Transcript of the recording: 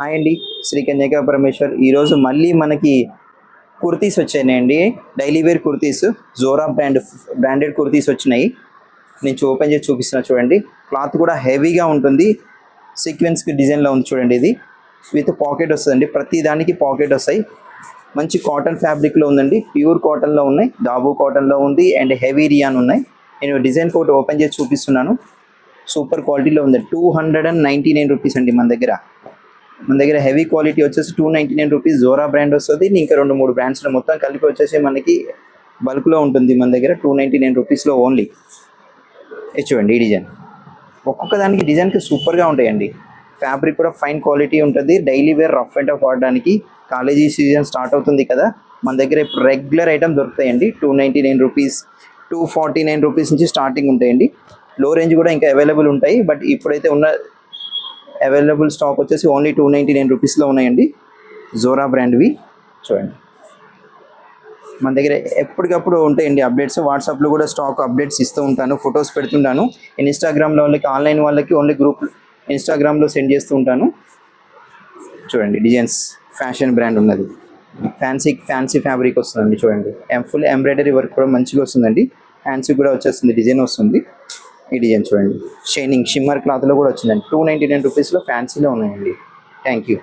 Hi అండి, శ్రీ కన్యకా పరమేశ్వర్. ఈరోజు మళ్ళీ మనకి కుర్తీస్ వచ్చాయండి. డైలీ వేర్ కుర్తీస్, జోరా బ్రాండెడ్ కుర్తీస్ వచ్చినాయి. నేను ఓపెన్ చేసి చూపిస్తున్నా చూడండి. క్లాత్ కూడా హెవీగా ఉంటుంది. సీక్వెన్స్ డిజైన్లో ఉంది చూడండి. ఇది విత్ పాకెట్ వస్తుందండి. ప్రతి దానికి పాకెట్ వస్తాయి. మంచి కాటన్ ఫ్యాబ్రిక్లో ఉందండి. ప్యూర్ కాటన్లో ఉన్నాయి, దాబు కాటన్లో ఉంది అండ్ హెవీ రియాన్ ఉన్నాయి. నేను డిజైన్ కోట్ ఓపెన్ చేసి చూపిస్తున్నాను. సూపర్ క్వాలిటీలో ఉంది. 299 రూపీస్ అండి. మన దగ్గర హెవీ క్వాలిటీ వచ్చేసి 299 రూపీస్ జోరా బ్రాండ్ వస్తుంది. ఇంకా 2-3 బ్రాండ్స్ మొత్తం కలిపి వచ్చేసి మనకి బల్క్లో ఉంటుంది. మన దగ్గర 299 రూపీస్లో ఓన్లీ. చూడండి ఈ డిజైన్. ఒక్కొక్క దానికి డిజైన్కి సూపర్గా ఉంటాయండి. ఫ్యాబ్రిక్ కూడా ఫైన్ క్వాలిటీ ఉంటుంది. Daily wear rough and tough వాడడానికి. కాలేజీ సీజన్ స్టార్ట్ అవుతుంది కదా, మన దగ్గర ఇప్పుడు రెగ్యులర్ ఐటమ్ దొరుకుతాయండి. 299 రూపీస్, 249 రూపీస్ నుంచి స్టార్టింగ్ ఉంటాయండి. లో రేంజ్ కూడా ఇంకా అవైలబుల్ ఉంటాయి. బట్ ఇప్పుడైతే ఉన్న అవైలబుల్ స్టాక్ వచ్చేసి ఓన్లీ 299 రూపీస్లో ఉన్నాయండి. జోరా బ్రాండ్వి చూడండి. మన దగ్గర ఎప్పటికప్పుడు ఉంటాయండి అప్డేట్స్. వాట్సాప్లో కూడా స్టాక్ అప్డేట్స్ ఇస్తూ ఉంటాను, ఫొటోస్ పెడుతుంటాను. ఇన్స్టాగ్రామ్లో వాళ్ళకి, ఆన్లైన్ వాళ్ళకి ఓన్లీ గ్రూప్ ఇన్స్టాగ్రామ్లో సెండ్ చేస్తూ ఉంటాను. చూడండి డిజైన్స్. ఫ్యాషన్ బ్రాండ్ ఉన్నది. ఫ్యాన్సీ ఫ్యాబ్రిక్ వస్తుందండి చూడండి. ఫుల్ ఎంబ్రాయిడరీ వర్క్ కూడా మంచిగా వస్తుందండి. హ్యాండ్స్కి కూడా వచ్చేస్తుంది, డిజైన్ వస్తుంది. ఈ డిజైన్ చూడండి. షైనింగ్ షిమ్మర్ క్లాత్లో కూడా వచ్చిందండి. 299 రూపీస్లో ఫ్యాన్సీలో ఉన్నాయండి. Thank you.